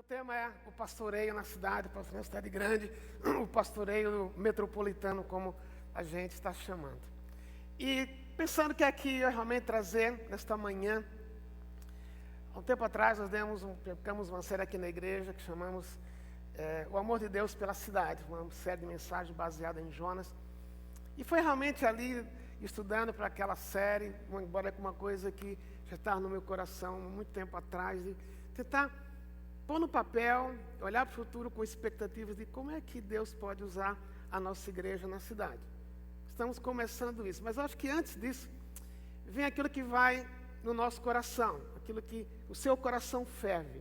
tema é o pastoreio na cidade, pastoreio na cidade grande, o pastoreio metropolitano, como a gente está chamando. E pensando que aqui eu realmente trazer, nesta manhã, há um tempo atrás nós pegamos uma série aqui na igreja que chamamos O Amor de Deus pela Cidade, uma série de mensagens baseada em Jonas. E foi realmente ali, estudando para aquela série, embora com uma coisa que já estava no meu coração há muito tempo atrás, de tentar pôr no papel, olhar para o futuro com expectativas de como é que Deus pode usar a nossa igreja na cidade. Estamos começando isso, mas acho que antes disso, vem aquilo que vai no nosso coração, aquilo que o seu coração ferve.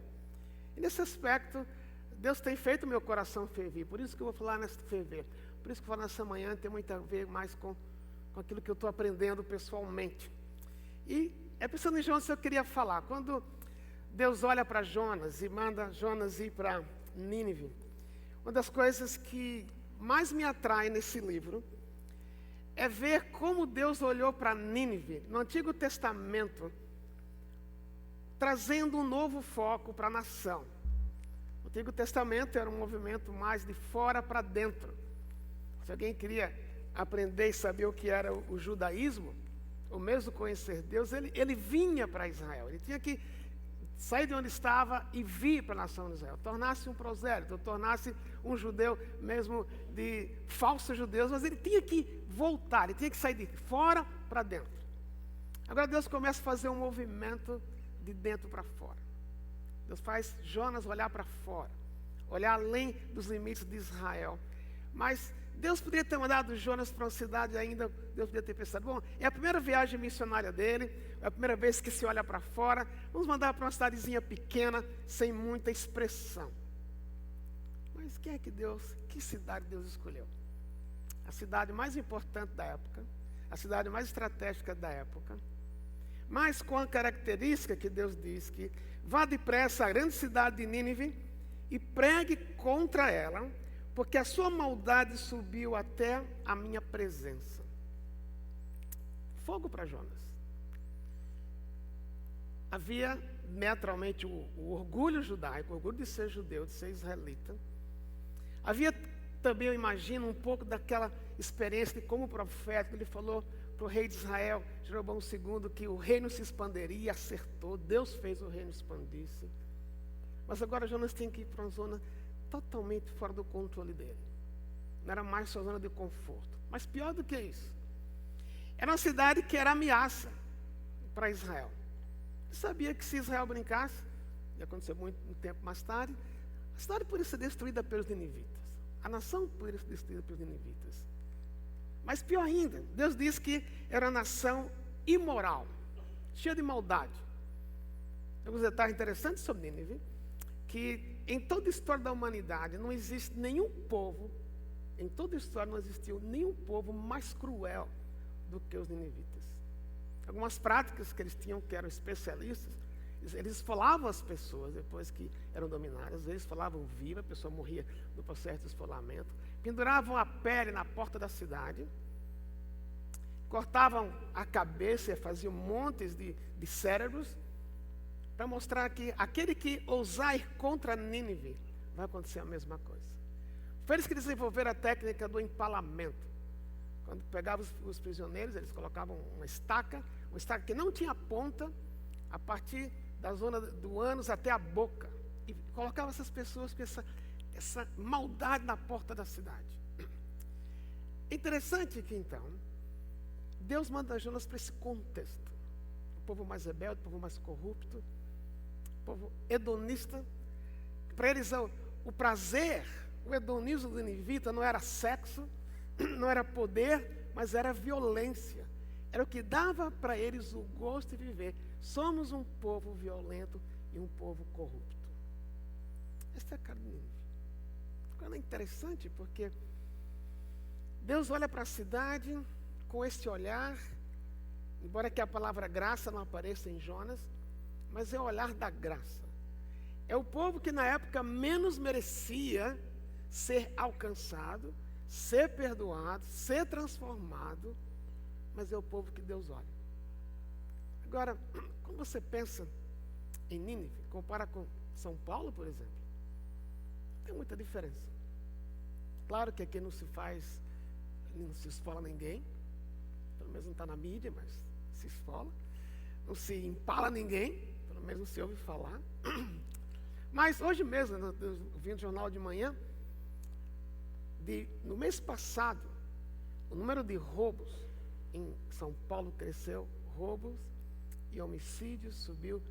E nesse aspecto, Deus tem feito o meu coração ferver, por isso que eu vou falar nessa ferver. Por isso que eu vou falar nessa manhã, tem muito a ver mais com aquilo que eu estou aprendendo pessoalmente. E pensando em Jonas, eu queria falar, quando Deus olha para Jonas e manda Jonas ir para Nínive, uma das coisas que mais me atrai nesse livro é ver como Deus olhou para Nínive, no Antigo Testamento, trazendo um novo foco para a nação. O Antigo Testamento era um movimento mais de fora para dentro. Se alguém queria aprender e saber o que era o judaísmo, ou mesmo conhecer Deus, ele vinha para Israel. Ele tinha que sair de onde estava e vir para a nação de Israel. Tornar-se um prosélito, tornar-se um judeu mesmo de falsos judeus, mas ele tinha que voltar, ele tinha que sair de fora para dentro. Agora Deus começa a fazer um movimento de dentro para fora. Deus faz Jonas olhar para fora, olhar além dos limites de Israel. Mas Deus poderia ter mandado Jonas para uma cidade ainda, Deus poderia ter pensado, bom, é a primeira viagem missionária dele, é a primeira vez que se olha para fora, vamos mandar para uma cidadezinha pequena, sem muita expressão. Mas que cidade Deus escolheu? A cidade mais importante da época, a cidade mais estratégica da época, mas com a característica que Deus diz que vá depressa à grande cidade de Nínive e pregue contra ela, porque a sua maldade subiu até a minha presença. Fogo para Jonas. Havia naturalmente o orgulho judaico, o orgulho de ser judeu, de ser israelita. Havia também, eu imagino, um pouco daquela experiência de como profeta, ele falou para o rei de Israel, Jeroboão II, que o reino se expanderia, acertou, Deus fez o reino expandir-se. Mas agora Jonas tinha que ir para uma zona totalmente fora do controle dele. Não era mais sua zona de conforto. Mas pior do que isso, era uma cidade que era ameaça para Israel. Ele sabia que se Israel brincasse, ia acontecer muito tempo mais tarde, a cidade poderia ser destruída pelos ninivitas. A nação poderia ser destruída pelos ninivitas. Mas pior ainda, Deus disse que era uma nação imoral, cheia de maldade. Alguns detalhes interessantes sobre Nínive, que em toda a história da humanidade não existe nenhum povo, em toda a história não existiu nenhum povo mais cruel do que os ninivitas. Algumas práticas que eles tinham, que eram especialistas, eles esfolavam as pessoas depois que eram dominadas, às vezes esfolavam viva, a pessoa morria no processo de esfolamento, penduravam a pele na porta da cidade, cortavam a cabeça e faziam montes de cérebros, para mostrar que aquele que ousar ir contra Nínive, vai acontecer a mesma coisa. Foi eles que desenvolveram a técnica do empalamento. Quando pegavam os prisioneiros, eles colocavam uma estaca que não tinha ponta, a partir da zona do ânus até a boca, e colocavam essas pessoas com essa maldade na porta da cidade. É interessante que então, Deus manda Jonas para esse contexto. O povo mais rebelde, o povo mais corrupto, o povo hedonista. Para eles o prazer, o hedonismo do ninivita não era sexo, não era poder, mas era violência. Era o que dava para eles o gosto de viver. Somos um povo violento e um povo corrupto. Essa é a cara de Nínive. Agora é interessante porque Deus olha para a cidade com esse olhar, embora que a palavra graça não apareça em Jonas, mas é o olhar da graça. É o povo que na época menos merecia ser alcançado, ser perdoado, ser transformado, mas é o povo que Deus olha. Agora, quando você pensa em Nínive, compara com São Paulo, por exemplo, Tem muita diferença. Claro que aqui não se esfola ninguém, pelo menos não está na mídia, mas se esfola. Não se empala ninguém, pelo menos não se ouve falar. Mas hoje mesmo, eu vi no jornal de manhã, no mês passado, o número de roubos em São Paulo cresceu, roubos e homicídios subiu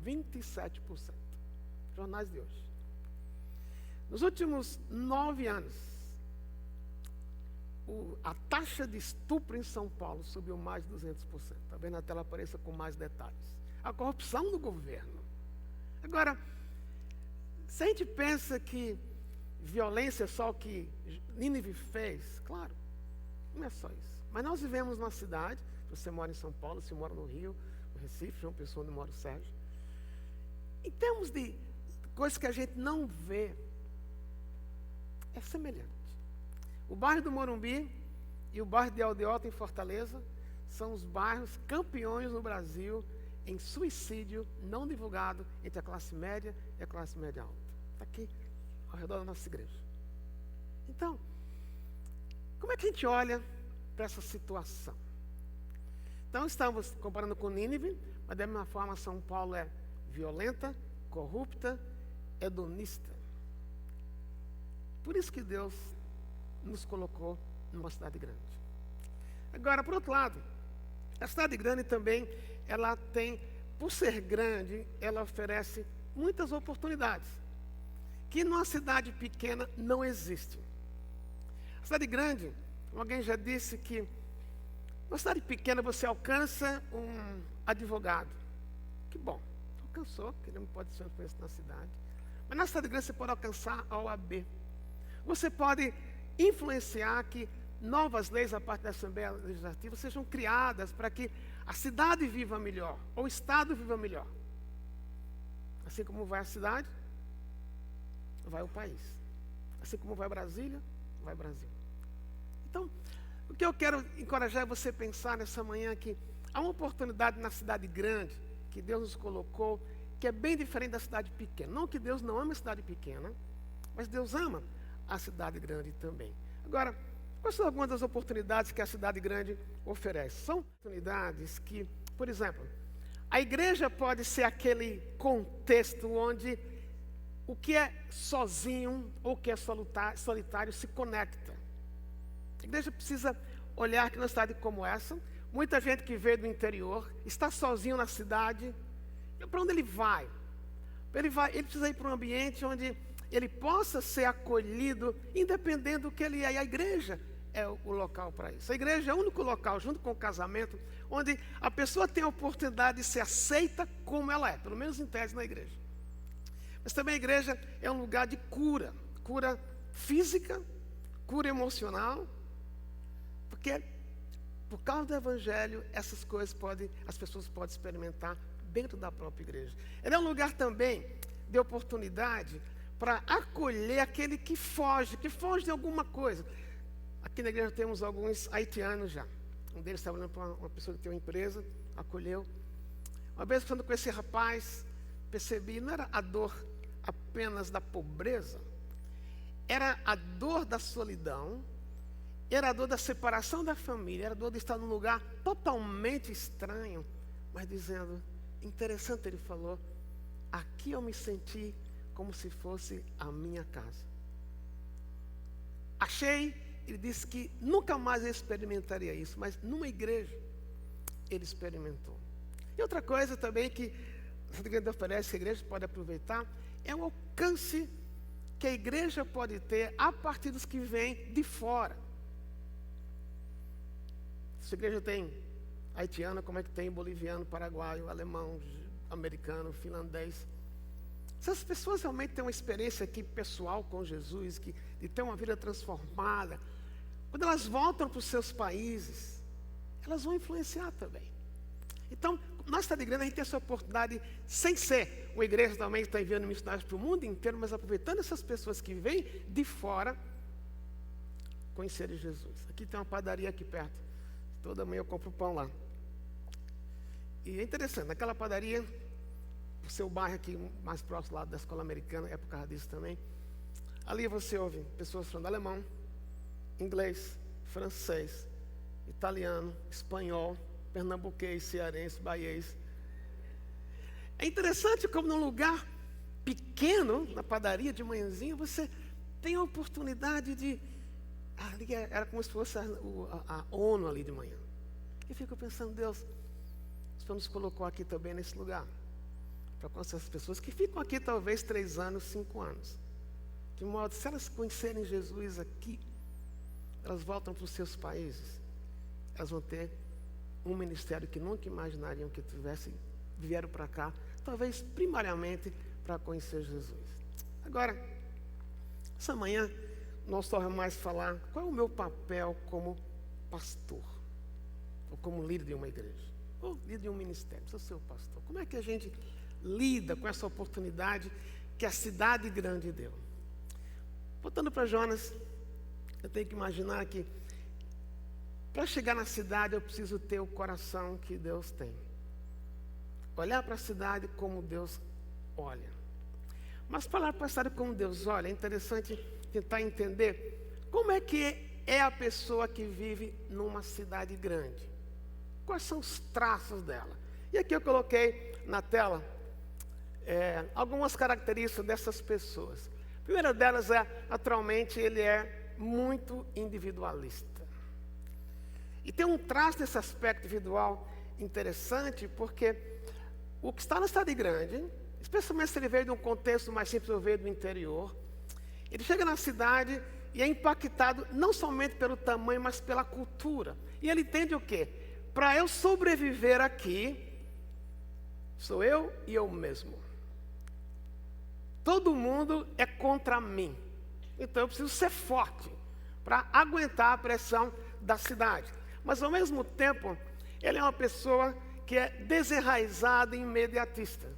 27%. Jornais de hoje. Nos últimos 9 anos, a taxa de estupro em São Paulo subiu mais de 200%. Talvez na tela apareça com mais detalhes. A corrupção do governo. Agora, se a gente pensa que violência é só o que Nínive fez, claro, não é só isso. Mas nós vivemos numa cidade, você mora em São Paulo, você mora no Rio, no Recife, João Pessoa, onde mora o Sérgio. Em termos de coisas que a gente não vê, é semelhante. O bairro do Morumbi e o bairro de Aldeota, em Fortaleza, são os bairros campeões no Brasil em suicídio não divulgado entre a classe média e a classe média alta. Está aqui, ao redor da nossa igreja. Então, como é que a gente olha para essa situação? Então, estamos comparando com Nínive, mas da mesma forma São Paulo é violenta, corrupta, hedonista. Por isso que Deus nos colocou numa cidade grande. Agora, por outro lado, a cidade grande também, ela tem, por ser grande, ela oferece muitas oportunidades, que numa cidade pequena não existem. A cidade grande, alguém já disse que numa cidade pequena você alcança um advogado. Que bom, alcançou, que ele não pode ser conhecido na cidade. Mas na cidade grande você pode alcançar a OAB. Você pode influenciar que novas leis a parte da Assembleia Legislativa sejam criadas para que a cidade viva melhor, ou o Estado viva melhor. Assim como vai a cidade, vai o país. Assim como vai Brasília, vai Brasil. Então, o que eu quero encorajar você a pensar nessa manhã é que há uma oportunidade na cidade grande que Deus nos colocou, que é bem diferente da cidade pequena. Não que Deus não ama a cidade pequena, mas Deus ama a cidade grande também. Agora, quais são algumas das oportunidades que a cidade grande oferece? São oportunidades que, por exemplo, a igreja pode ser aquele contexto onde o que é sozinho ou o que é solitário se conecta. A igreja precisa olhar que numa cidade como essa, muita gente que veio do interior, está sozinho na cidade, e para onde ele vai? Ele precisa ir para um ambiente onde ele possa ser acolhido, independente do que ele é. E a igreja é o local para isso. A igreja é o único local, junto com o casamento, onde a pessoa tem a oportunidade de ser aceita como ela é, pelo menos em tese na igreja. Mas também a igreja é um lugar de cura, cura física, cura emocional, porque por causa do evangelho, essas coisas as pessoas podem experimentar dentro da própria igreja. Ele é um lugar também de oportunidade para acolher aquele que foge de alguma coisa. Aqui na igreja temos alguns haitianos já. Um deles estava olhando para uma pessoa que tem uma empresa, acolheu. Uma vez falando com esse rapaz, percebi, não era a dor apenas da pobreza, era a dor da solidão, era a dor da separação da família, era a dor de estar num lugar totalmente estranho, mas dizendo, interessante, ele falou, aqui eu me senti como se fosse a minha casa. Ele disse que nunca mais ele experimentaria isso, mas numa igreja ele experimentou. E outra coisa também que a igreja oferece, que a igreja pode aproveitar, é o alcance que a igreja pode ter a partir dos que vêm de fora. Se a igreja tem haitiano, como é que tem boliviano, paraguaio, alemão, americano, finlandês? Se as pessoas realmente têm uma experiência aqui pessoal com Jesus, de ter uma vida transformada, quando elas voltam para os seus países, elas vão influenciar também. Então, nós da igreja, a gente tem essa oportunidade, sem ser uma igreja também que está enviando missionários para o mundo inteiro, mas aproveitando essas pessoas que vêm de fora, conhecerem Jesus. Aqui tem uma padaria aqui perto. Toda manhã eu compro pão lá. E é interessante, naquela padaria, o seu bairro aqui mais próximo lá da escola americana, é por causa disso também, Ali você ouve pessoas falando alemão, inglês, francês, italiano, espanhol, pernambuquês, cearense, baiês. É interessante como num lugar pequeno, na padaria de manhãzinha, você tem a oportunidade de... Ali era como se fosse a ONU ali de manhã. E fico pensando, Deus, o Senhor nos colocou aqui também nesse lugar, para com essas pessoas que ficam aqui talvez 3 anos, 5 anos. De modo, se elas conhecerem Jesus aqui, elas voltam para os seus países, elas vão ter um ministério que nunca imaginariam que vieram para cá, talvez primariamente para conhecer Jesus. Agora, essa manhã, nós só mais falar qual é o meu papel como pastor, ou como líder de uma igreja, ou líder de um ministério, sou seu pastor. Como é que a gente lida com essa oportunidade que a cidade grande deu? Voltando para Jonas, eu tenho que imaginar que para chegar na cidade eu preciso ter o coração que Deus tem. Olhar para a cidade como Deus olha. Mas falar para a cidade como Deus olha, é interessante tentar entender como é que é a pessoa que vive numa cidade grande. Quais são os traços dela? E aqui eu coloquei na tela algumas características dessas pessoas. A primeira delas naturalmente, ele é muito individualista. E tem um traço desse aspecto individual interessante, porque o que está na cidade grande, especialmente se ele veio de um contexto mais simples ou veio do interior, ele chega na cidade e é impactado não somente pelo tamanho, mas pela cultura. E ele entende o quê? Para eu sobreviver aqui, sou eu e eu mesmo. Todo mundo é contra mim. Então eu preciso ser forte para aguentar a pressão da cidade. Mas ao mesmo tempo, ele é uma pessoa que é desenraizada e imediatista.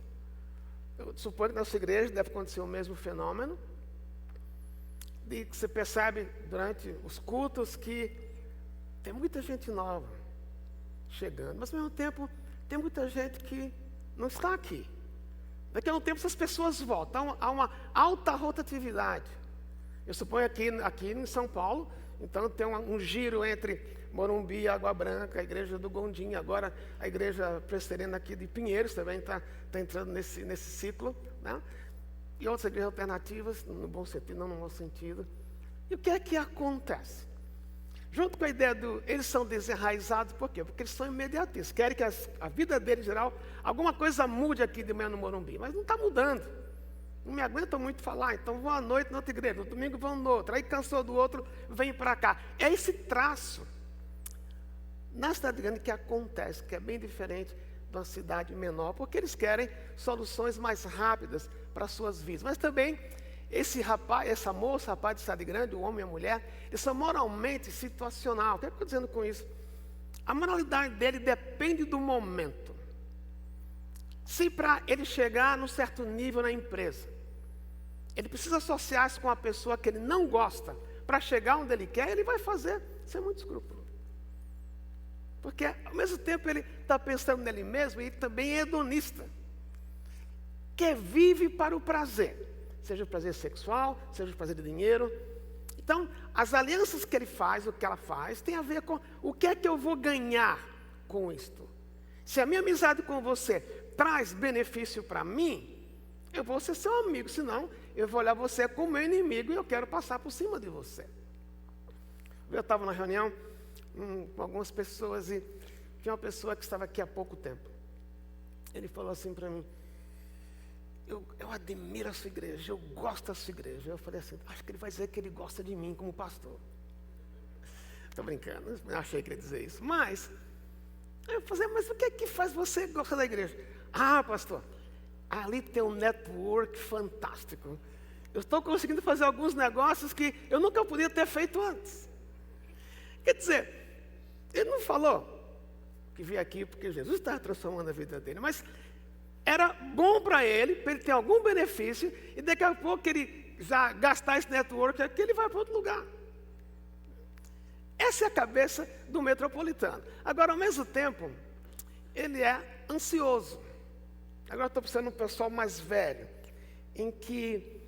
Eu suponho que na sua igreja deve acontecer o mesmo fenômeno, de que você percebe durante os cultos que tem muita gente nova chegando, mas ao mesmo tempo tem muita gente que não está aqui. Daqui a um tempo essas pessoas voltam, há uma alta rotatividade. Eu suponho aqui em São Paulo, então tem um giro entre Morumbi e Água Branca, a igreja do Gondim, agora a igreja presbiteriana aqui de Pinheiros também está entrando nesse ciclo, né? E outras igrejas alternativas, no bom sentido, não no mau sentido. E o que é que acontece? Junto com a ideia eles são desenraizados, por quê? Porque eles são imediatistas, querem que a vida deles, em geral, alguma coisa mude aqui de manhã no Morumbi, mas não está mudando. Não me aguentam muito falar, então vão à noite na outra igreja, no domingo vão no outro, aí cansou do outro, vem para cá. É esse traço na cidade grande que acontece, que é bem diferente de uma cidade menor, porque eles querem soluções mais rápidas para as suas vidas. Mas também esse rapaz, essa moça, rapaz de cidade grande, o homem e a mulher, eles são moralmente situacional. O que eu estou dizendo com isso? A moralidade dele depende do momento. Se para ele chegar num certo nível na empresa, ele precisa associar-se com uma pessoa que ele não gosta para chegar onde ele quer, ele vai fazer sem muito escrúpulo. Porque ao mesmo tempo ele está pensando nele mesmo e ele também é hedonista. Que vive para o prazer. Seja o prazer sexual, seja o prazer de dinheiro. Então, as alianças que ele faz, o que ela faz, tem a ver com o que é que eu vou ganhar com isto. Se a minha amizade com você traz benefício para mim, eu vou ser seu amigo, senão eu vou olhar você como meu inimigo e eu quero passar por cima de você. Eu estava na reunião com algumas pessoas e tinha uma pessoa que estava aqui há pouco tempo. Ele falou assim para mim: eu admiro a sua igreja, eu gosto da sua igreja. Eu falei assim: acho que ele vai dizer que ele gosta de mim como pastor. Estou brincando, não achei que ele ia dizer isso. Mas eu falei: mas o que é que faz você gostar da igreja? Ah, pastor, ali tem um network fantástico. Eu estou conseguindo fazer alguns negócios que eu nunca podia ter feito antes. Quer dizer, ele não falou que veio aqui porque Jesus estava transformando a vida dele, mas era bom para ele ter algum benefício, e daqui a pouco ele já gastar esse network aqui, ele vai para outro lugar. Essa é a cabeça do metropolitano. Agora, ao mesmo tempo, ele é ansioso. Agora estou pensando no pessoal mais velho, em que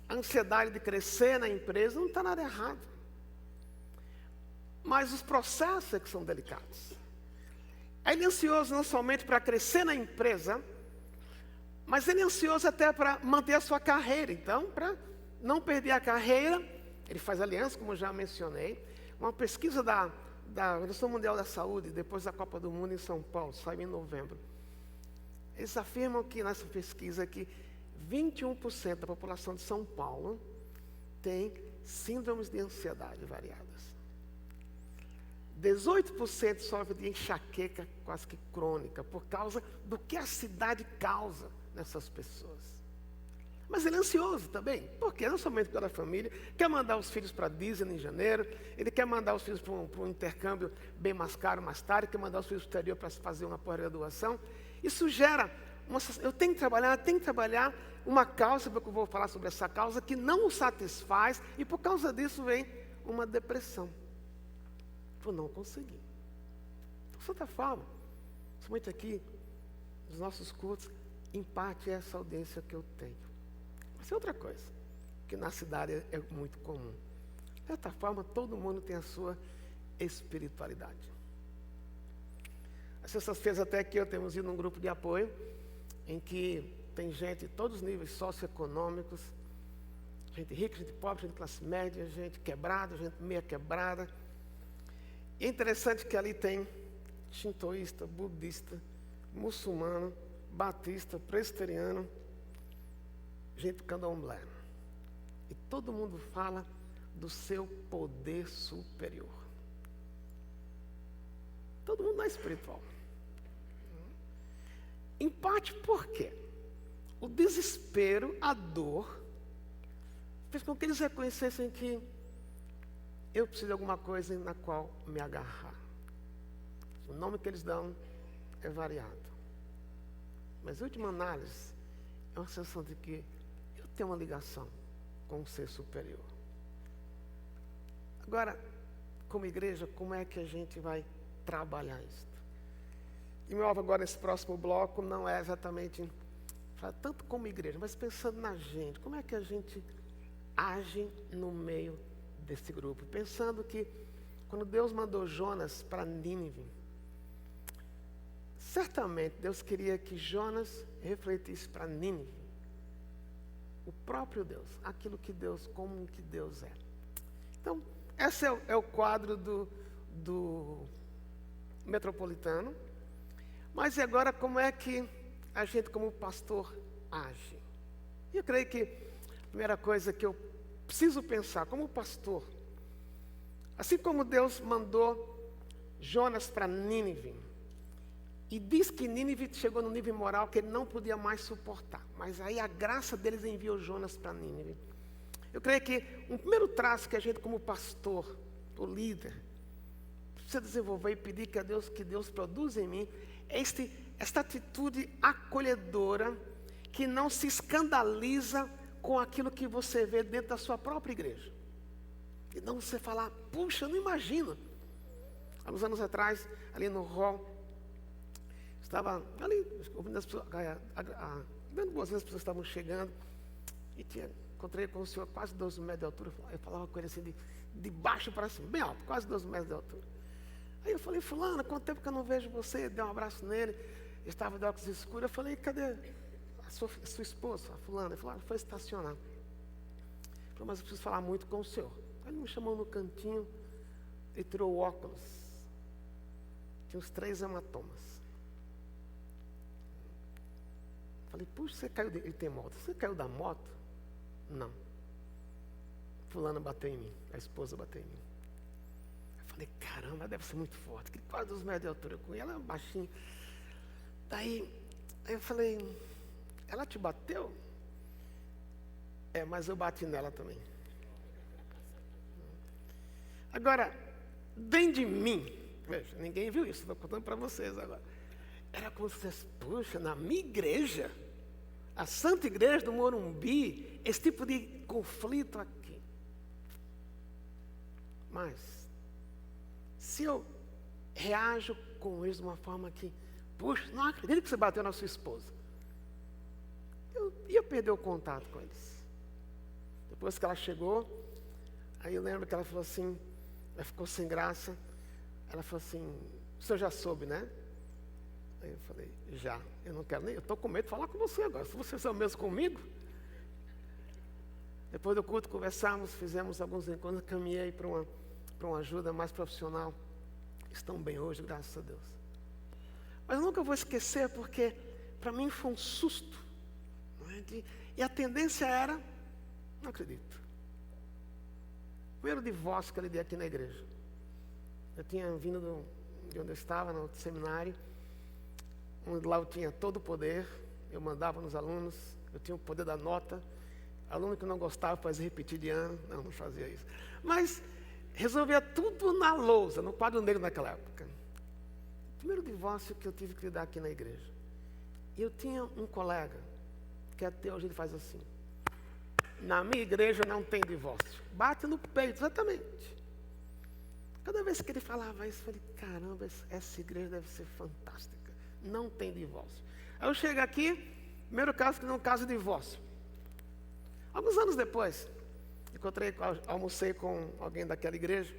a ansiedade de crescer na empresa, não está nada errado. Mas os processos é que são delicados. Ele é ansioso não somente para crescer na empresa, mas ele é ansioso até para manter a sua carreira. Então, para não perder a carreira, ele faz aliança, como já mencionei. Uma pesquisa da Organização Mundial da Saúde, depois da Copa do Mundo em São Paulo, saiu em novembro. Eles afirmam que nessa pesquisa que 21% da população de São Paulo tem síndromes de ansiedade variadas. 18% sofre de enxaqueca quase que crônica, por causa do que a cidade causa nessas pessoas. Mas ele é ansioso também, porque não somente por causa da família, quer mandar os filhos para a Disney em janeiro, ele quer mandar os filhos para um intercâmbio bem mais caro mais tarde, quer mandar os filhos para o exterior para fazer uma pós-graduação. Isso gera eu tenho que trabalhar uma causa, porque eu vou falar sobre essa causa, que não o satisfaz, e por causa disso vem uma depressão. Por não conseguir. De certa forma, somente aqui, nos nossos cultos, em parte é essa audiência que eu tenho. Mas é outra coisa, que na cidade é muito comum. De certa forma, todo mundo tem a sua espiritualidade. As sextas-feiras até aqui eu temos ido num grupo de apoio, em que tem gente de todos os níveis socioeconômicos, gente rica, gente pobre, gente de classe média, gente quebrada, gente meia quebrada. E é interessante que ali tem shintoísta, budista, muçulmano, batista, presbiteriano, gente do candomblé. E todo mundo fala do seu poder superior. Todo mundo não é espiritual. Em parte por quê? O desespero, a dor, fez com que eles reconhecessem que eu preciso de alguma coisa na qual me agarrar. O nome que eles dão é variado. Mas, em última análise, é uma sensação de que eu tenho uma ligação com o ser superior. Agora, como igreja, como é que a gente vai trabalhar isso? E meu alvo agora nesse próximo bloco não é exatamente falar tanto como igreja, mas pensando na gente, como é que a gente age no meio desse grupo? Pensando que quando Deus mandou Jonas para Nínive, certamente Deus queria que Jonas refletisse para Nínive o próprio Deus, aquilo que Deus, como que Deus é. Então, esse é o quadro do metropolitano. Mas e agora como é que a gente como pastor age? Eu creio que a primeira coisa que eu preciso pensar como pastor, assim como Deus mandou Jonas para Nínive, e diz que Nínive chegou no nível moral que ele não podia mais suportar, mas aí a graça deles enviou Jonas para Nínive. Eu creio que um primeiro traço que a gente como pastor, o líder, precisa desenvolver e pedir que Deus produza em mim esta atitude acolhedora que não se escandaliza com aquilo que você vê dentro da sua própria igreja. E não você falar, puxa, eu não imagino. Há uns anos atrás, ali no hall, estava ali, ouvindo as pessoas, dando boas vezes as pessoas estavam chegando, e encontrei com o senhor quase 12 metros de altura, eu falava com ele assim, de baixo para cima, bem alto, quase 12 metros de altura. Aí eu falei, fulano, quanto tempo que eu não vejo você? Dei um abraço nele, ele estava de óculos escuros. Eu falei, cadê a sua esposa, a fulana? Ele falou, foi estacionar. Eu falei, mas eu preciso falar muito com o senhor. Aí ele me chamou no cantinho, ele tirou o óculos. Tinha uns 3 hematomas. Eu falei, puxa, você caiu, ele tem moto, você caiu da moto? Não. Fulano bateu em mim, a esposa bateu em mim. Falei, caramba, deve ser muito forte, que quase 2 metros de altura com ela, baixinha. Daí eu falei, ela te bateu? É, mas eu bati nela também. Agora, dentro de mim, veja, ninguém viu isso, estou contando para vocês agora. Era como se fosse, puxa, na minha igreja, a Santa Igreja do Morumbi, esse tipo de conflito aqui. Mas, se eu reajo com eles de uma forma que, puxa, não acredito que você bateu na sua esposa, eu ia perder o contato com eles. Depois que ela chegou, aí eu lembro que ela falou assim, ela ficou sem graça. Ela falou assim, o senhor já soube, né? Aí eu falei, já, eu não quero nem, eu estou com medo de falar com você agora, se vocês são mesmo comigo. Depois do culto conversamos, fizemos alguns encontros, caminhei para uma ajuda mais profissional. Estão bem hoje, graças a Deus. Mas eu nunca vou esquecer, porque para mim foi um susto. Não é? E a tendência era, não acredito. Primeiro divórcio que eu lidei aqui na igreja. Eu tinha vindo de onde eu estava, no seminário, onde lá eu tinha todo o poder, eu mandava nos alunos, eu tinha o poder da nota. Aluno que não gostava fazia repetir de ano, não fazia isso. Mas resolvia tudo na lousa, no quadro negro naquela época. O primeiro divórcio que eu tive que lidar aqui na igreja. E eu tinha um colega, que até hoje ele faz assim. Na minha igreja não tem divórcio. Bate no peito, exatamente. Cada vez que ele falava isso, eu falei, caramba, essa igreja deve ser fantástica. Não tem divórcio. Aí eu chego aqui, primeiro caso que não caso de divórcio. Alguns anos depois, almocei com alguém daquela igreja,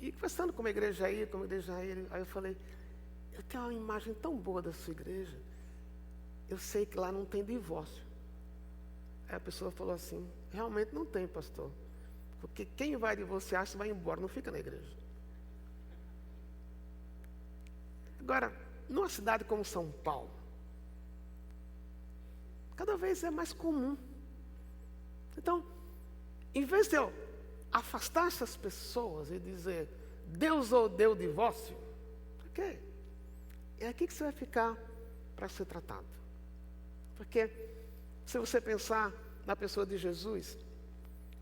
e conversando com uma igreja aí, aí eu falei, eu tenho uma imagem tão boa da sua igreja, eu sei que lá não tem divórcio. Aí a pessoa falou assim, realmente não tem, pastor, porque quem vai divorciar se vai embora, não fica na igreja. Agora, numa cidade como São Paulo, cada vez é mais comum. Então, em vez de eu afastar essas pessoas e dizer, Deus odeia o divórcio, ok, é aqui que você vai ficar para ser tratado. Porque, se você pensar na pessoa de Jesus,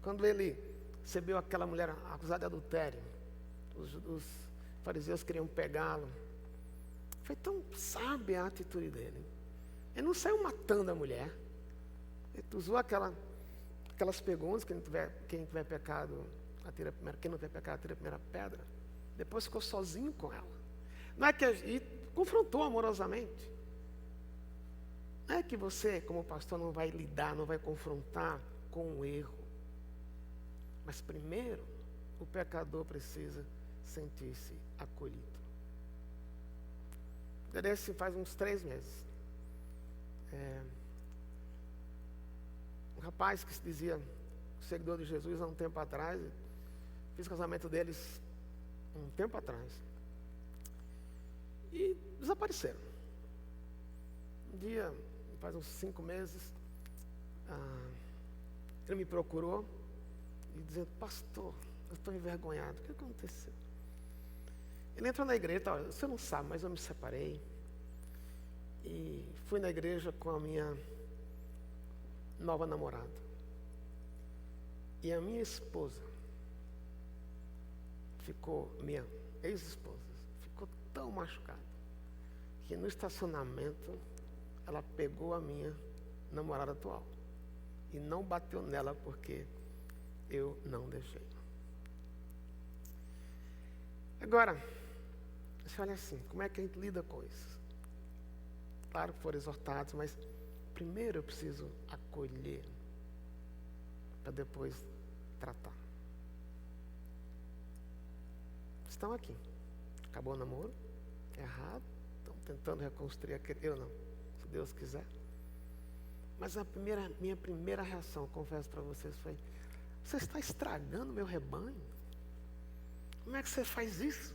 quando ele recebeu aquela mulher acusada de adultério, os fariseus queriam pegá-lo, foi tão sábia a atitude dele. Ele não saiu matando a mulher, ele usou aquelas perguntas, quem não tiver pecado, atira a primeira pedra. Depois ficou sozinho com ela. Não é que e confrontou amorosamente. Não é que você, como pastor, não vai lidar, não vai confrontar com o erro. Mas primeiro, o pecador precisa sentir-se acolhido. Desse faz uns 3 meses. Um rapaz que se dizia seguidor de Jesus há um tempo atrás, fiz o casamento deles um tempo atrás, e desapareceram. Um dia, faz uns 5 meses, ele me procurou e dizendo, pastor, eu estou envergonhado, o que aconteceu? Ele entrou na igreja, tá, você não sabe, mas eu me separei e fui na igreja com a minha nova namorada. E a minha esposa minha ex-esposa, ficou tão machucada que no estacionamento ela pegou a minha namorada atual e não bateu nela porque eu não deixei. Agora, você olha assim, como é que a gente lida com isso? Claro que foram exortados, mas primeiro eu preciso acolher para depois tratar. Estão aqui. Acabou o namoro, errado, estão tentando reconstruir aquele. Eu não, se Deus quiser. Mas minha primeira reação, confesso para vocês, foi: você está estragando meu rebanho? Como é que você faz isso?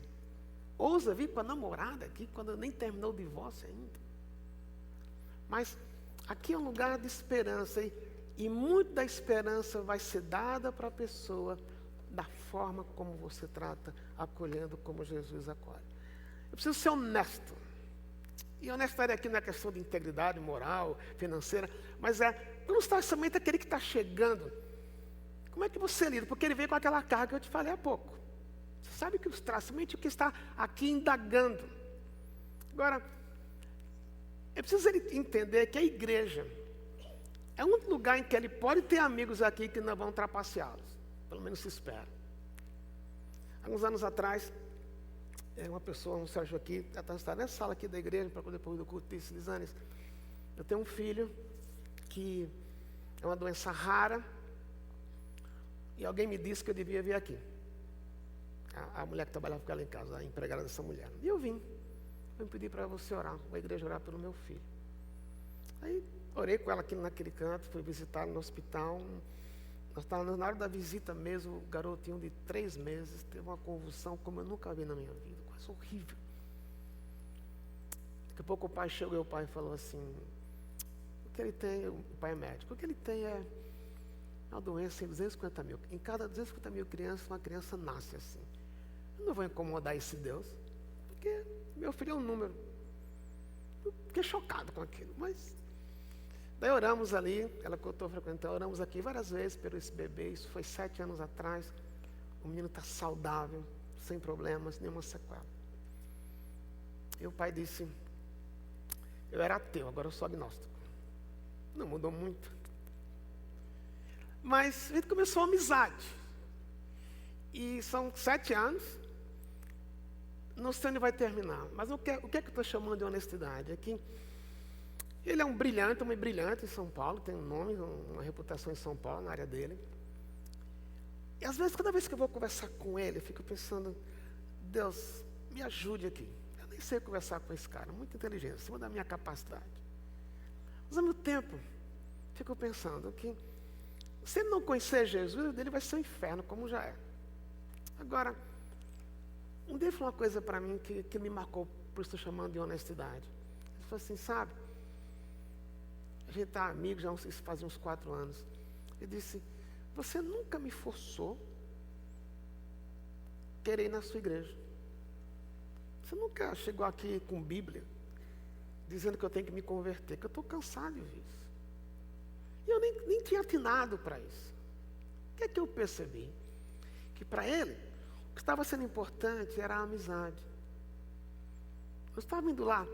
Ousa vir para a namorada aqui quando nem terminou o divórcio ainda. Mas aqui é um lugar de esperança e muito da esperança vai ser dada para a pessoa da forma como você trata, acolhendo como Jesus acolhe. Eu preciso ser honesto. E honestidade aqui não é questão de integridade moral, financeira, mas não está somente aquele que está chegando. Como é que você lida? Porque ele veio com aquela carga que eu te falei há pouco. Você sabe que os traz, somente o que está aqui indagando. Agora, é preciso ele entender que a igreja é um lugar em que ele pode ter amigos aqui que não vão trapaceá-los. Pelo menos se espera. Alguns anos atrás, uma pessoa, um Sérgio aqui, está nessa sala aqui da igreja, para depois do culto, disse: Lisanes, eu tenho um filho que é uma doença rara, E alguém me disse que eu devia vir aqui. A mulher que trabalhava com ela em casa, a empregada dessa mulher. E eu vim. Eu pedi para você orar, a igreja orar pelo meu filho. Aí orei com ela aqui naquele canto, fui visitar no hospital. Nós estávamos na hora da visita mesmo, o garotinho de 3 meses teve uma convulsão como eu nunca vi na minha vida, coisa horrível. Daqui a pouco o pai chegou e o pai falou assim, o que ele tem, o pai é médico, o que ele tem é uma doença em 250 mil. Em cada 250 mil crianças, uma criança nasce assim. Eu não vou incomodar esse Deus, porque meu filho é um número. Eu fiquei chocado com aquilo, mas... Daí oramos ali, ela que eu estou frequentando, oramos aqui várias vezes pelo esse bebê, isso foi 7 anos atrás. O menino está saudável, sem problemas, nenhuma sequela. E o pai disse, eu era ateu, agora eu sou agnóstico. Não mudou muito. Mas a gente começou uma amizade. E são 7 anos. Não sei onde vai terminar. Mas o que é que eu estou chamando de honestidade? É que ele é um brilhante, homem brilhante em São Paulo, tem um nome, uma reputação em São Paulo, na área dele. E às vezes, cada vez que eu vou conversar com ele, eu fico pensando, Deus, me ajude aqui. Eu nem sei conversar com esse cara, muito inteligente, acima da minha capacidade. Mas ao mesmo tempo, fico pensando que se ele não conhecer Jesus, ele vai ser um inferno, como já é. Agora, um dia ele falou uma coisa para mim que me marcou, por isso estou chamando de honestidade. Ele falou assim, sabe, a gente está amigo já faz uns 4 anos. Ele disse, você nunca me forçou a querer ir na sua igreja. Você nunca chegou aqui com Bíblia, dizendo que eu tenho que me converter, que eu estou cansado de ver isso. E eu nem tinha atinado para isso. O que é que eu percebi? Que para ele, o que estava sendo importante era a amizade. Eu estava indo lá,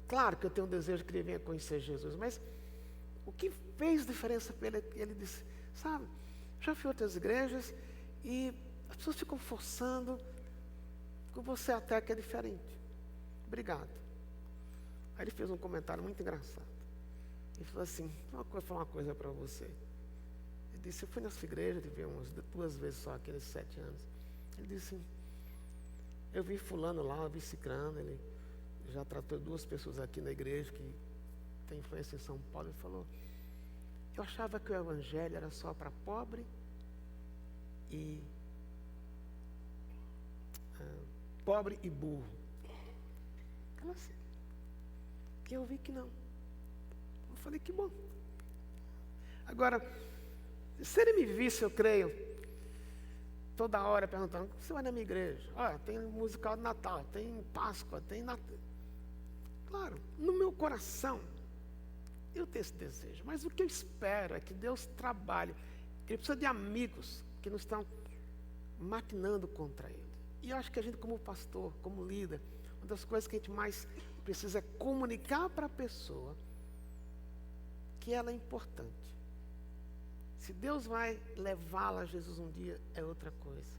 claro que eu tenho um desejo que ele venha conhecer Jesus, mas o que fez diferença para ele é que ele disse, sabe, já fui a outras igrejas e as pessoas ficam forçando, com você até que é diferente. Obrigado. Aí ele fez um comentário muito engraçado. Ele falou assim, vou falar uma coisa para você. Ele disse, eu fui nessa igreja, ele veio umas 2 vezes só aqueles 7 anos. Ele disse, eu vi fulano lá, eu vi cicrano, ele já tratou 2 pessoas aqui na igreja que tem influência em São Paulo. Ele falou, eu achava que o evangelho era só para pobre e burro. Ela assim, eu vi que não. Eu falei, que bom. Agora, se ele me visse, eu creio, toda hora perguntando, você vai na minha igreja? Olha, tem musical de Natal, tem Páscoa, tem Natal. Claro, no meu coração, eu tenho esse desejo. Mas o que eu espero é que Deus trabalhe. Ele precisa de amigos que não estão maquinando contra ele. E eu acho que a gente, como pastor, como líder, uma das coisas que a gente mais precisa é comunicar para a pessoa que ela é importante. Se Deus vai levá-la a Jesus um dia, é outra coisa.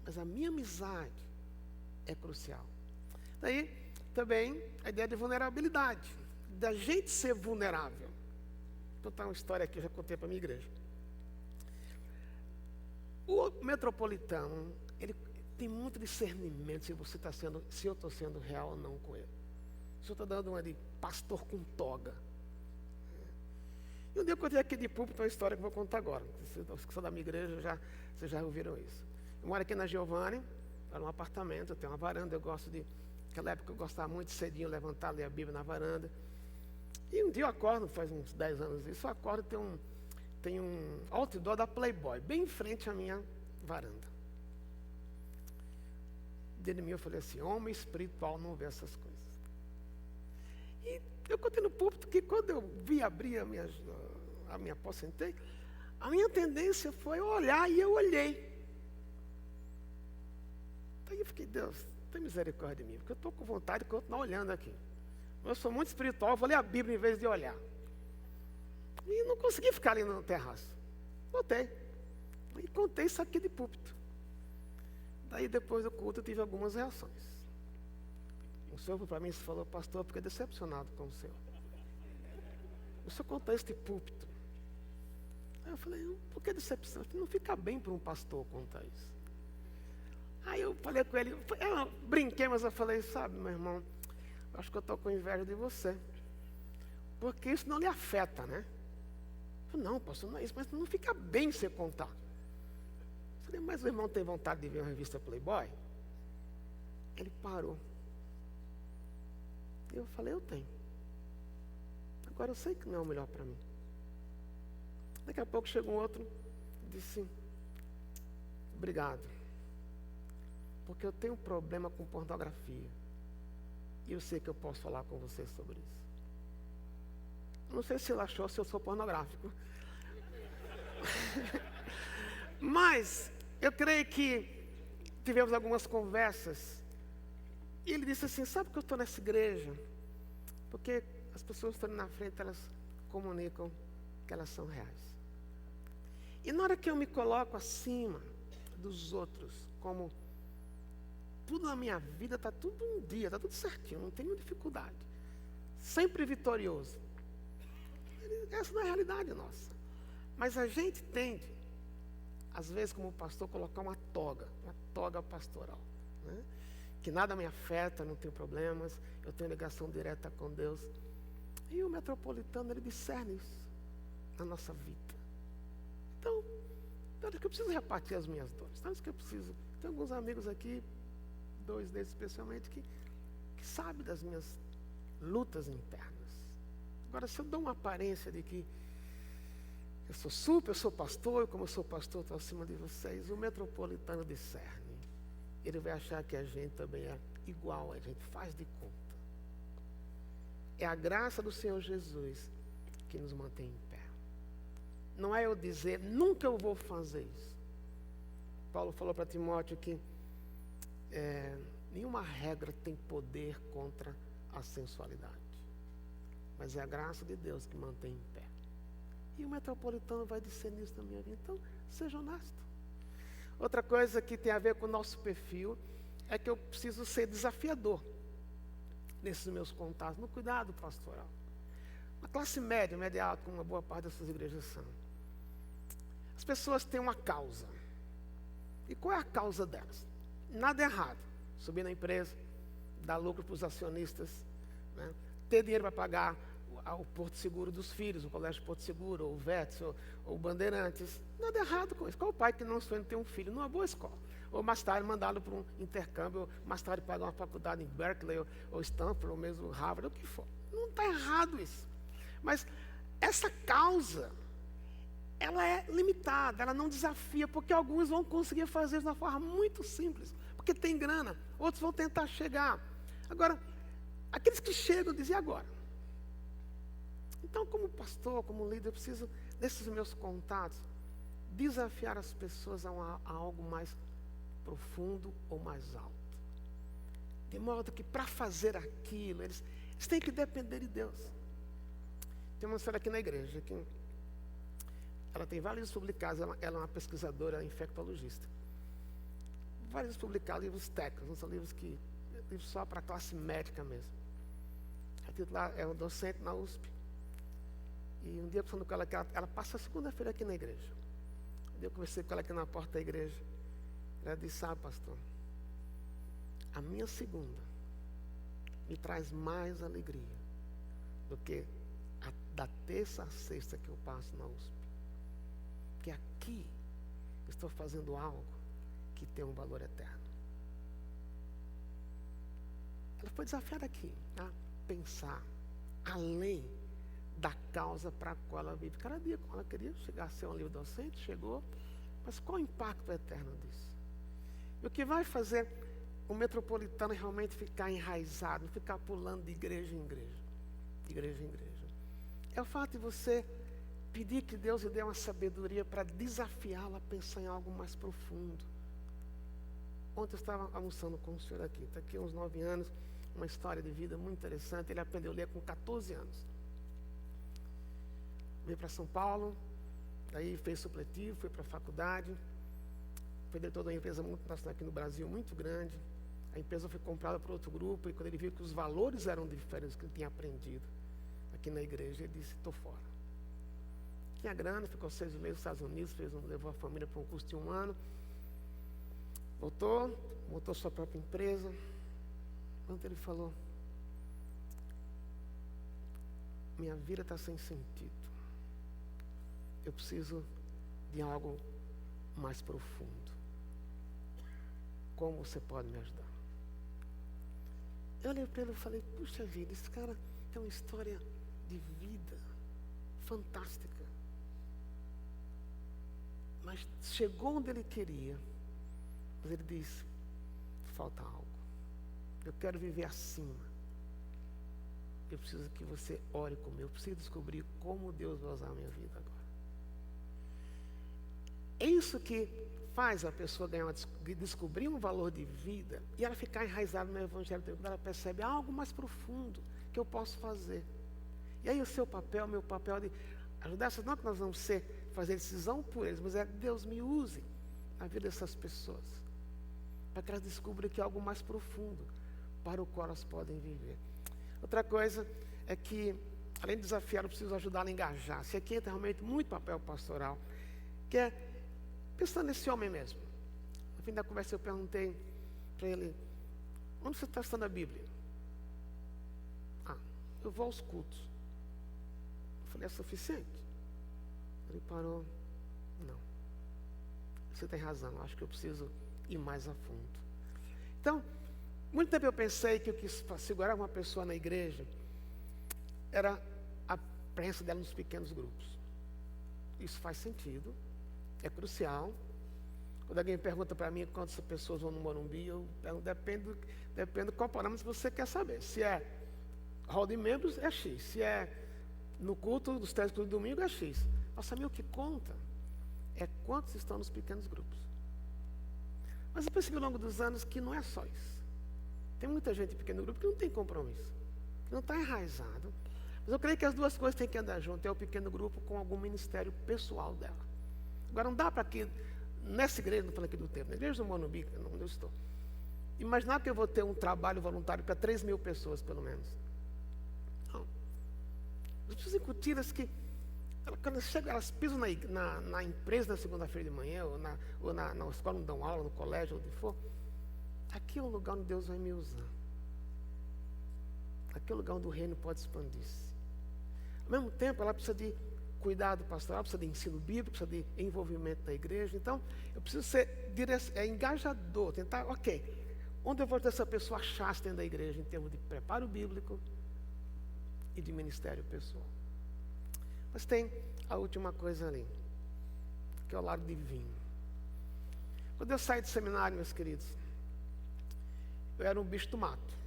Mas a minha amizade é crucial. Daí, também, a ideia de vulnerabilidade. Da gente ser vulnerável. Vou contar uma história aqui, que eu já contei para a minha igreja. O metropolitano, ele tem muito discernimento se eu estou sendo real ou não com ele. Se eu estou dando uma de pastor com toga. E um dia eu contei aqui de púlpito uma história que eu vou contar agora. Os que são da minha igreja, vocês já ouviram isso. Eu moro aqui na Giovanni, era um apartamento, eu tenho uma varanda, naquela época eu gostava muito de cedinho levantar, ler a Bíblia na varanda. E um dia eu acordo, faz uns 10 anos isso, eu acordo e tem um outdoor da Playboy, bem em frente à minha varanda. Dentro de mim eu falei assim, homem espiritual não vê essas coisas. E eu contei no púlpito que quando eu vi abrir a minha porta, sentei, a minha tendência foi olhar e eu olhei. Aí eu fiquei, Deus, tem misericórdia de mim, porque eu estou com vontade de continuar olhando aqui. Eu sou muito espiritual, eu vou ler a Bíblia em vez de olhar. E não consegui ficar ali no terraço. Voltei. E contei isso aqui de púlpito. Daí depois do culto eu tive algumas reações. O senhor para mim falou, pastor, eu fiquei decepcionado com o senhor. O senhor contou isso de púlpito. Aí eu falei, por que decepção? Eu falei, não fica bem para um pastor contar isso. Aí eu falei com ele, eu brinquei, mas eu falei, sabe, meu irmão, acho que eu estou com inveja de você. Porque isso não lhe afeta, né? Eu falei, não, pastor, não é isso, mas não fica bem você contar. Eu falei, mas o irmão tem vontade de ver uma revista Playboy? Ele parou. Eu falei, eu tenho. Agora eu sei que não é o melhor para mim. Daqui a pouco chegou um outro e disse, obrigado. Porque eu tenho um problema com pornografia. E eu sei que eu posso falar com você sobre isso. Não sei se ele achou se eu sou pornográfico. Mas eu creio que tivemos algumas conversas. E ele disse assim, sabe que eu estou nessa igreja? Porque as pessoas que estão na frente, elas comunicam que elas são reais. E na hora que eu me coloco acima dos outros, como tudo na minha vida está tudo um dia, está tudo certinho, não tenho dificuldade. Sempre vitorioso. Essa não é a realidade nossa. Mas a gente tende, às vezes como pastor, colocar uma toga pastoral. Né? Que nada me afeta, não tenho problemas, eu tenho ligação direta com Deus. E o metropolitano, ele discerne isso na nossa vida. Então, acho que eu preciso repartir as minhas dores. Então, isso que eu preciso. Tem alguns amigos aqui, 2 deles especialmente, que sabem das minhas lutas internas. Agora, se eu dou uma aparência de que eu sou pastor, e como eu sou pastor, estou acima de vocês, o metropolitano discerne. Ele vai achar que a gente também é igual, a gente faz de conta. É a graça do Senhor Jesus que nos mantém em pé. Não é eu dizer, nunca eu vou fazer isso. Paulo falou para Timóteo que nenhuma regra tem poder contra a sensualidade. Mas é a graça de Deus que mantém em pé. E o metropolitano vai discernir isso na minha vida. Então, seja honesto. Outra coisa que tem a ver com o nosso perfil é que eu preciso ser desafiador nesses meus contatos, no cuidado pastoral. A classe média, média alta, como uma boa parte dessas igrejas são. As pessoas têm uma causa. E qual é a causa delas? Nada errado. Subir na empresa, dar lucro para os acionistas, né? Ter dinheiro para pagar o Porto Seguro dos filhos, o Colégio Porto Seguro, ou o VETS, ou o Bandeirantes. Nada errado com isso. Qual o pai que não sonha em ter um filho numa boa escola? Ou mais tarde mandá-lo para um intercâmbio, ou mais tarde pagar uma faculdade em Berkeley, ou Stanford, ou mesmo Harvard, o que for. Não está errado isso. Mas essa causa, ela é limitada, ela não desafia, porque alguns vão conseguir fazer isso de uma forma muito simples, porque tem grana, outros vão tentar chegar. Agora, aqueles que chegam dizem, e agora? Então, como pastor, como líder, eu preciso, nesses meus contatos, desafiar as pessoas a algo mais profundo ou mais alto. De modo que, para fazer aquilo, eles têm que depender de Deus. Tem uma senhora aqui na igreja, que ela tem vários livros publicados, ela é uma pesquisadora infectologista. Vários livros publicados, livros técnicos, não são livros só para a classe médica mesmo. A titular é um docente na USP. E um dia, pensando com ela, que ela passa a segunda-feira aqui na igreja. Um dia eu conversei com ela aqui na porta da igreja. Ela disse, sabe, pastor, a minha segunda me traz mais alegria do que da terça à sexta que eu passo na USP. Porque aqui estou fazendo algo que tem um valor eterno. Ela foi desafiada aqui a pensar além da causa para a qual ela vive. Cada dia, ela queria chegar a ser um livro docente, chegou, mas qual o impacto eterno disso? E o que vai fazer o metropolitano realmente ficar enraizado, não ficar pulando de igreja em igreja, de igreja em igreja, é o fato de você pedir que Deus lhe dê uma sabedoria para desafiá-la a pensar em algo mais profundo. Ontem eu estava almoçando com o senhor aqui, está aqui uns 9 anos, uma história de vida muito interessante. Ele aprendeu a ler com 14 anos. Veio para São Paulo, daí fez supletivo, foi para a faculdade, foi diretor de uma empresa multinacional aqui no Brasil, muito grande. A empresa foi comprada por outro grupo, e quando ele viu que os valores eram diferentes do que ele tinha aprendido aqui na igreja, ele disse, estou fora. tinha grana, ficou 6 meses nos Estados Unidos, levou a família para um curso de 1 ano. Voltou, montou sua própria empresa. Quando ele falou, minha vida está sem sentido. Eu preciso de algo mais profundo. Como você pode me ajudar? Eu olhei para ele e falei, puxa vida, esse cara tem uma história de vida fantástica. Mas chegou onde ele queria. Mas ele disse, falta algo. Eu quero viver acima. Eu preciso que você ore comigo. Eu preciso descobrir como Deus vai usar a minha vida agora. É isso que faz a pessoa descobrir um valor de vida e ela ficar enraizada no Evangelho de Deus. Quando ela percebe algo mais profundo que eu posso fazer. E aí o seu papel, meu papel de ajudar essas, não é que nós vamos fazer decisão por eles, mas é que Deus me use na vida dessas pessoas. Para que elas descubram que é algo mais profundo para o qual elas podem viver. Outra coisa é que, além de desafiar, eu preciso ajudá-la a engajar. Se aqui entra realmente muito papel pastoral, que é pensando nesse homem mesmo. No fim da conversa eu perguntei para ele, onde você está estudando a Bíblia? Eu vou aos cultos. Eu falei, é suficiente? Ele parou, não. Você tem razão, acho que eu preciso ir mais a fundo. Então, muito tempo eu pensei que o que segurava uma pessoa na igreja era a presença dela nos pequenos grupos. Isso faz sentido, é crucial. Quando alguém pergunta para mim quantas pessoas vão no Morumbi, eu pergunto, depende do qual parâmetro você quer saber. Se é hall de membros, é X. Se é no culto dos 3 cultos do domingo, é X. Mas também o que conta é quantos estão nos pequenos grupos. Mas eu percebi ao longo dos anos que não é só isso. Tem muita gente em pequeno grupo que não tem compromisso, que não está enraizado. Mas eu creio que as duas coisas têm que andar junto. É o pequeno grupo com algum ministério pessoal dela. Agora não dá para que, nessa igreja, não falando aqui do tempo, na igreja do Morumbi, onde eu estou, imaginar que eu vou ter um trabalho voluntário para 3.000 pessoas, pelo menos. Não. As pessoas incutidas que, quando elas pisam na empresa na segunda-feira de manhã, ou na escola, não dão aula, no colégio, onde for, aqui é um lugar onde Deus vai me usar. Aqui é um lugar onde o reino pode expandir-se. Ao mesmo tempo, ela precisa de cuidado pastoral, precisa de ensino bíblico, precisa de envolvimento na igreja. Então, eu preciso ser engajador, tentar, onde eu vou ter essa pessoa achar-se dentro da igreja, em termos de preparo bíblico e de ministério pessoal. Mas tem a última coisa ali, que é o lado divino. Quando eu saí do seminário, meus queridos, eu era um bicho do mato.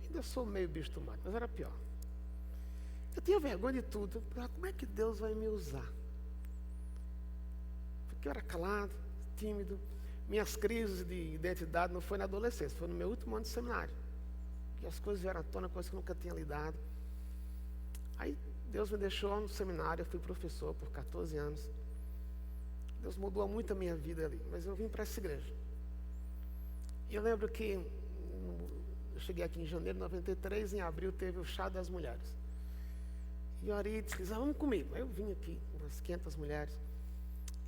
Ainda sou meio bicho do mato, mas era pior. Eu tinha vergonha de tudo. Como é que Deus vai me usar? Porque eu era calado, tímido. Minhas crises de identidade não foi na adolescência, foi no meu último ano de seminário. E as coisas vieram à tona, coisas que eu nunca tinha lidado. Aí Deus me deixou no seminário, eu fui professor por 14 anos. Deus mudou muito a minha vida ali, mas eu vim para essa igreja. E eu lembro que eu cheguei aqui em janeiro de 93, em abril teve o chá das mulheres. E o Ari disse, vamos comigo. Aí eu vim aqui, umas 500 mulheres.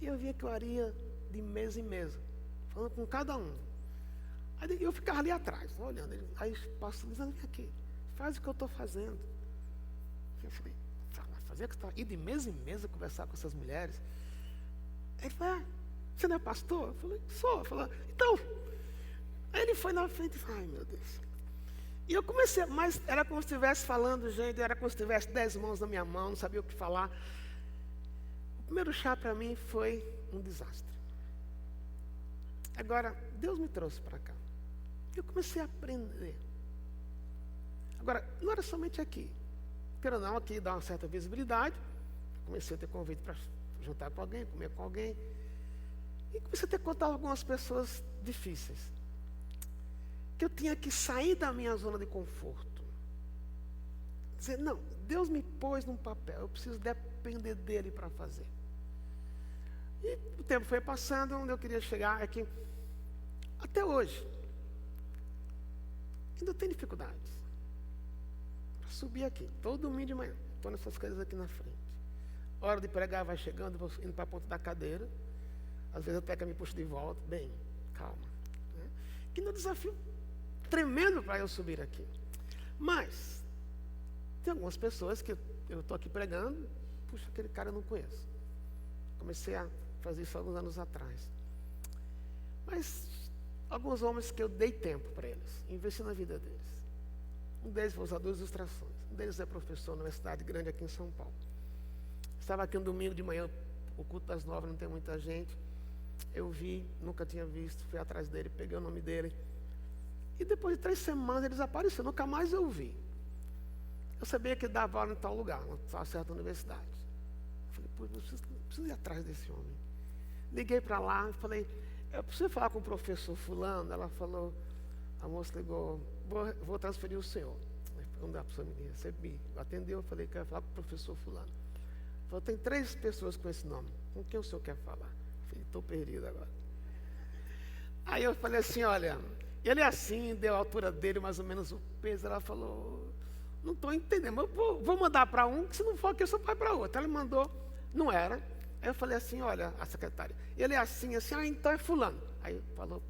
E eu via que o Ari ia de mesa em mesa, falando com cada um. Aí eu ficava ali atrás, olhando. Aí o pastor dizendo, vem aqui, faz o que eu estou fazendo. Eu falei, fazer o que você está? Ir de mesa em mesa conversar com essas mulheres? Aí ele falou, você não é pastor? Eu falei, sou. Ele falou, então. Aí ele foi na frente e falou, ai meu Deus. E eu comecei, mas era como se estivesse falando, gente, era como se tivesse 10 mãos na minha mão, não sabia o que falar. O primeiro chá para mim foi um desastre. Agora, Deus me trouxe para cá. Eu comecei a aprender. Agora, não era somente aqui. Quero não, aqui dá uma certa visibilidade. Comecei a ter convite para jantar com alguém, comer com alguém. E comecei a ter contato com algumas pessoas difíceis. Que eu tinha que sair da minha zona de conforto. Dizer, não, Deus me pôs num papel, eu preciso depender dele para fazer. E o tempo foi passando, onde eu queria chegar é que, até hoje, ainda tenho dificuldades. Para subir aqui, todo domingo de manhã, estou nessas coisas aqui na frente. hora de pregar vai chegando, vou indo para a ponta da cadeira. Às vezes até que eu me puxo de volta. Bem, calma. Né? Que no desafio tremendo para eu subir aqui. Mas, tem algumas pessoas que eu estou aqui pregando, puxa, aquele cara eu não conheço. Comecei a fazer isso alguns anos atrás. Mas, alguns homens que eu dei tempo para eles, investi na vida deles. Um deles, vou usar duas ilustrações. Um deles é professor numa cidade grande aqui em São Paulo. Estava aqui um domingo de manhã, o culto das 9, não tem muita gente. Eu vi, nunca tinha visto, fui atrás dele, peguei o nome dele. E depois de 3 semanas ele desapareceu, nunca mais eu vi. Eu sabia que ele dava aula em tal lugar, numa certa universidade. Eu falei, pô, eu preciso ir atrás desse homem. Liguei para lá e falei, eu preciso falar com o professor fulano. Ela falou, a moça ligou, vou transferir o senhor. Quando a pessoa me atendeu, eu falei, quero falar com o professor fulano. Falou, tem 3 pessoas com esse nome. Com quem o senhor quer falar? Eu falei, estou perdido agora. Aí eu falei assim, olha, ele é assim, deu a altura dele, mais ou menos o peso. Ela falou, não estou entendendo, mas vou mandar para um, que se não for aqui, eu só vai para outro. Ela mandou, não era. Aí eu falei assim, olha, a secretária, ele é assim, então é fulano. Aí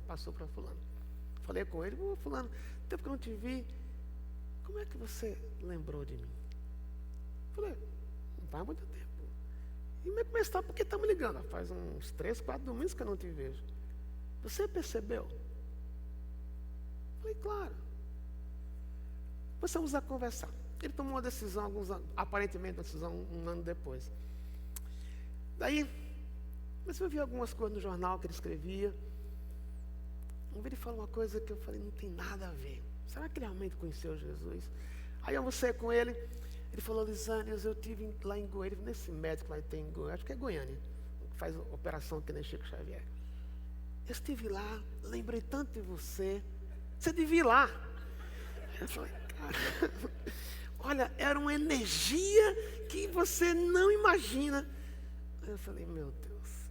passou para fulano. Falei com ele, fulano, tempo que eu não te vi, como é que você lembrou de mim? Falei, não faz muito tempo. E como é que está? Porque está me ligando? Faz uns 3, 4 domingos que eu não te vejo. Você percebeu? Falei, claro. Começamos a conversar. Ele tomou uma decisão, aparentemente uma decisão um ano depois. Daí, comecei a ver algumas coisas no jornal que ele escrevia. Ele falou uma coisa que eu falei, não tem nada a ver. Será que ele realmente conheceu Jesus? Aí eu almocei com ele. Ele falou, Lisânias, eu estive lá em Goiânia, nesse médico lá tem em Goiânia, acho que é Goiânia, que faz operação aqui nem Chico Xavier. Eu estive lá, lembrei tanto de você. Você devia ir lá. Eu falei, cara, olha, era uma energia que você não imagina. Eu falei, meu Deus.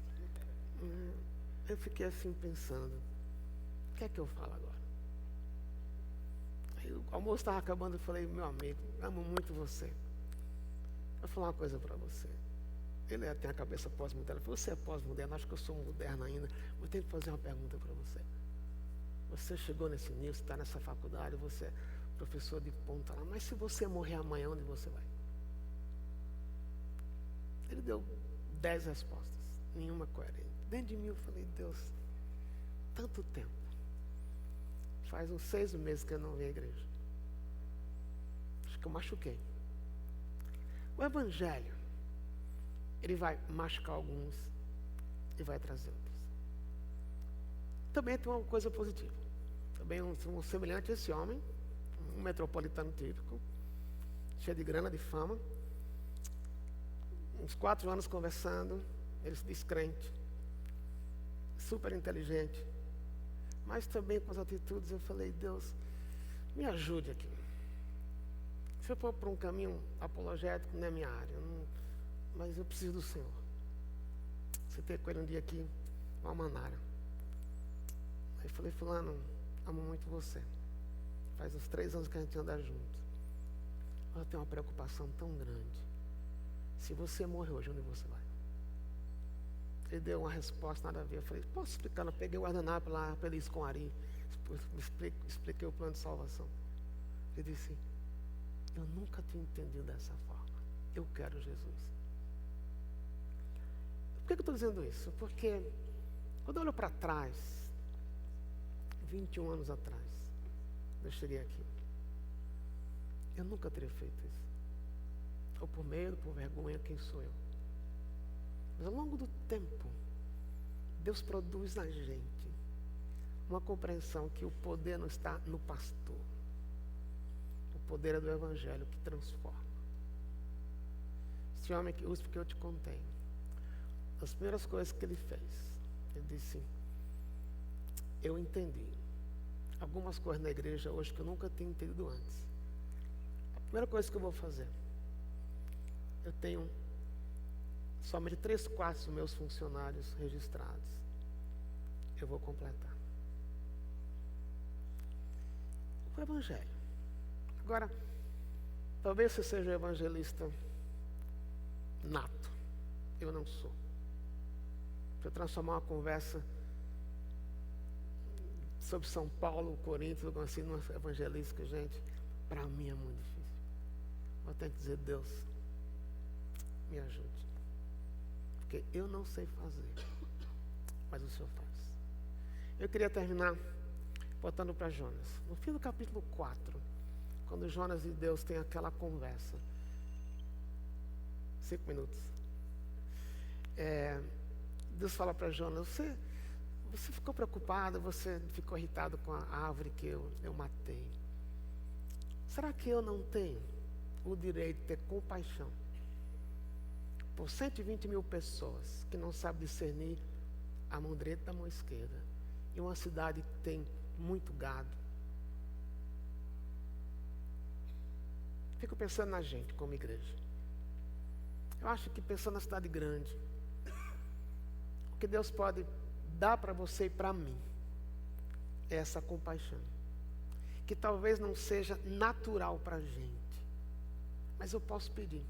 Eu fiquei assim pensando, o que é que eu falo agora? Aí o almoço estava acabando, eu falei, meu amigo, amo muito você. Vou falar uma coisa para você. Ele tem a cabeça pós-moderna. Você é pós-moderno, acho que eu sou moderno ainda. Eu tenho que fazer uma pergunta para você. Você chegou nesse nível, você está nessa faculdade, você é professor de ponta lá, mas se você morrer amanhã, onde você vai? Ele deu 10 respostas, nenhuma coerente. Dentro de mim eu falei, Deus, tanto tempo. Faz uns 6 meses que eu não venho à igreja. Acho que eu machuquei. O Evangelho, ele vai machucar alguns e vai trazer outros. Também tem uma coisa positiva. Também um semelhante a esse homem, um metropolitano típico, cheio de grana, de fama. Uns 4 anos conversando, ele se diz crente, super inteligente, mas também com as atitudes eu falei, Deus, me ajude aqui. Se eu for por um caminho apologético, não é minha área, mas eu preciso do Senhor. Você ter com ele um dia aqui, uma manara. Aí falei, fulano, amo muito você. Faz uns 3 anos que a gente anda junto. Eu tenho uma preocupação tão grande. Se você morrer hoje, onde você vai? Ele deu uma resposta, nada a ver. Eu falei, posso explicar? Eu peguei o guardanapo lá, feliz com Ari. Expliquei o plano de salvação. Ele disse, eu nunca tinha entendido dessa forma. Eu quero Jesus. Por que eu estou dizendo isso? Porque quando eu olho para trás, 21 anos atrás, eu cheguei aqui. Eu nunca teria feito isso. Ou por medo, por vergonha, quem sou eu? Mas ao longo do tempo, Deus produz na gente uma compreensão que o poder não está no pastor. O poder é do Evangelho que transforma. Esse homem que usa porque eu te contei. As primeiras coisas que ele fez, ele disse, eu entendi algumas coisas na igreja hoje que eu nunca tinha entendido antes. A primeira coisa que eu vou fazer, eu tenho somente 3/4 dos meus funcionários registrados. Eu vou completar. O Evangelho. Agora, talvez você seja um evangelista nato. eu não sou. Para transformar uma conversa sobre São Paulo, Coríntios, assim, numa evangelística, gente, para mim é muito difícil. Vou ter que dizer, Deus, me ajude. Porque eu não sei fazer, mas o Senhor faz. Eu queria terminar voltando para Jonas. No fim do capítulo 4, quando Jonas e Deus têm aquela conversa, 5 minutos, Deus fala para Jonas, você ficou preocupado, você ficou irritado com a árvore que eu matei. Será que eu não tenho o direito de ter compaixão por 120 mil pessoas que não sabem discernir a mão direita da mão esquerda, em uma cidade que tem muito gado? Fico pensando na gente como igreja. Eu acho que pensando na cidade grande, o que Deus pode dar para você e para mim é essa compaixão, que talvez não seja natural para a gente, mas eu posso pedir.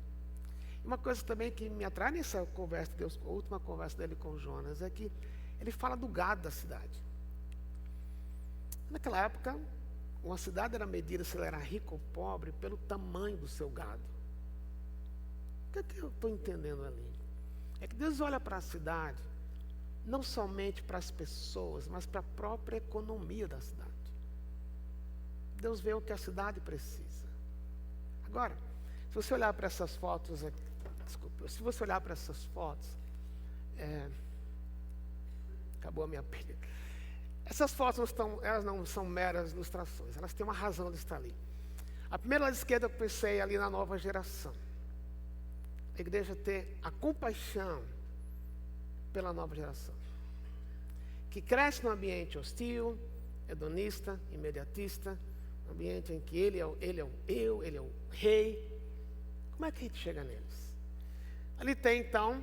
Uma coisa também que me atrai nessa conversa de Deus, a última conversa dele com Jonas, é que ele fala do gado da cidade. Naquela época, uma cidade era medida se ela era rica ou pobre pelo tamanho do seu gado. O que é que eu estou entendendo ali? É que Deus olha para a cidade, não somente para as pessoas, mas para a própria economia da cidade. Deus vê o que a cidade precisa. Agora, se você olhar para essas fotos, se você olhar para essas fotos, acabou a minha pilha. Essas fotos elas não são meras ilustrações, elas têm uma razão de estar ali. A primeira da esquerda eu pensei ali na nova geração. A igreja ter a compaixão pela nova geração, que cresce num ambiente hostil, hedonista, imediatista, um ambiente em que ele é o eu, ele é o rei. Como é que a gente chega neles? Ali tem então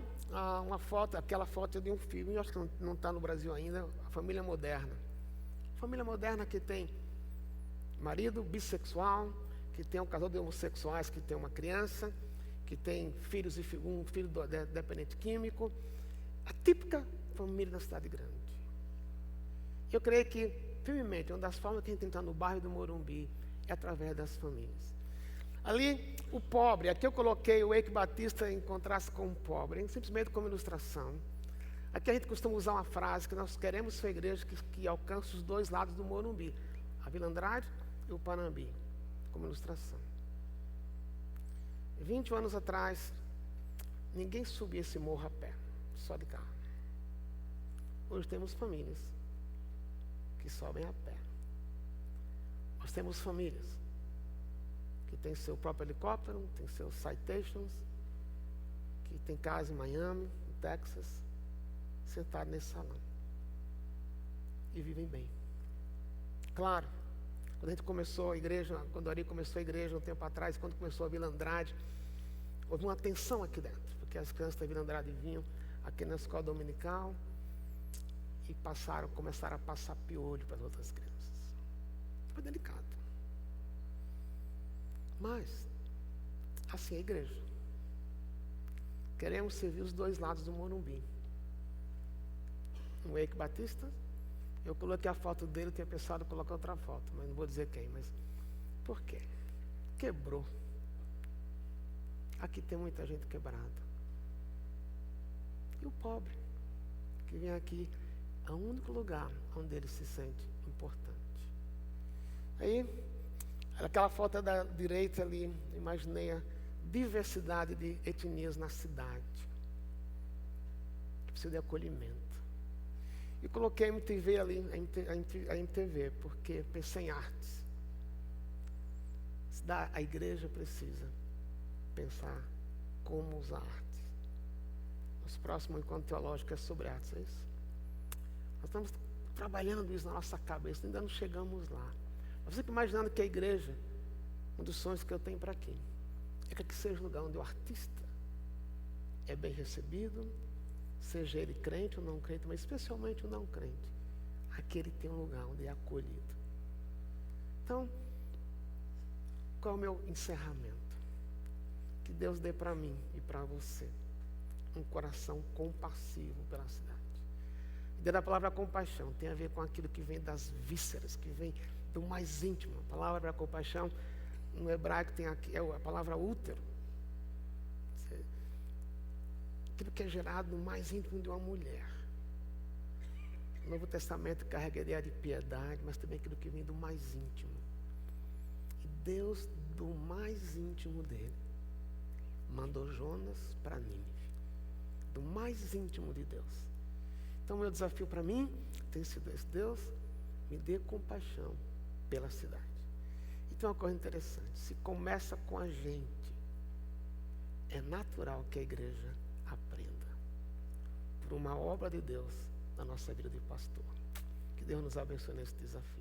uma foto, aquela foto de um filme, eu acho que não está no Brasil ainda, a família moderna. Família moderna que tem marido bissexual, que tem um casal de homossexuais que tem uma criança, que tem filhos e um filho dependente químico, a típica família da cidade grande. Eu creio que, firmemente, uma das formas que a gente está no bairro do Morumbi é através das famílias. Ali, o pobre, aqui eu coloquei o Eike Batista em contraste com o pobre, simplesmente como ilustração. Aqui a gente costuma usar uma frase que nós queremos ser uma igreja que alcance os dois lados do Morumbi, a Vila Andrade e o Panambi, como ilustração. 20 anos atrás, ninguém subia esse morro a pé, só de carro. Hoje temos famílias que sobem a pé. Nós temos famílias que têm seu próprio helicóptero, tem seus citations, que tem casa em Miami, no Texas, sentado nesse salão. E vivem bem. Claro, quando a gente começou a igreja, quando a Ari começou a igreja um tempo atrás, quando começou a Vila Andrade, houve uma tensão aqui dentro, porque as crianças da Vila Andrade vinham aqui na escola dominical e começaram a passar piolho para as outras crianças. Foi delicado. Mas, assim é a igreja. Queremos servir os dois lados do Morumbi. O Eike Batista, eu coloquei a foto dele, eu tinha pensado em colocar outra foto, mas não vou dizer quem, mas por quê? Quebrou. Aqui tem muita gente quebrada. E o pobre, que vem aqui, é o único lugar onde ele se sente importante. Aí, aquela foto da direita ali, imaginei a diversidade de etnias na cidade, que precisa de acolhimento. E coloquei a MTV ali, a MTV, porque pensei em artes. A igreja precisa pensar como usar artes. Nosso próximo encontro teológico é sobre artes, é isso? Nós estamos trabalhando isso na nossa cabeça, ainda não chegamos lá. Eu fico imaginando que a igreja, um dos sonhos que eu tenho para aqui, é que aqui seja um lugar onde o artista é bem recebido, seja ele crente ou não crente, mas especialmente o não crente. Aqui ele tem um lugar onde é acolhido. Então, qual é o meu encerramento? Que Deus dê para mim e para você um coração compassivo pela cidade. A ideia da palavra compaixão tem a ver com aquilo que vem das vísceras, que vem do mais íntimo. A palavra compaixão, no hebraico, tem aqui, a palavra útero. Aquilo que é gerado no mais íntimo de uma mulher. O Novo Testamento carrega a ideia de piedade, mas também aquilo que vem do mais íntimo. E Deus, do mais íntimo dele, mandou Jonas para Nínive. Do mais íntimo de Deus. Então, meu desafio para mim tem sido esse: Deus, me dê compaixão pela cidade. Então, é uma coisa interessante: se começa com a gente, é natural que a igreja aprenda por uma obra de Deus na nossa vida de pastor. Que Deus nos abençoe nesse desafio.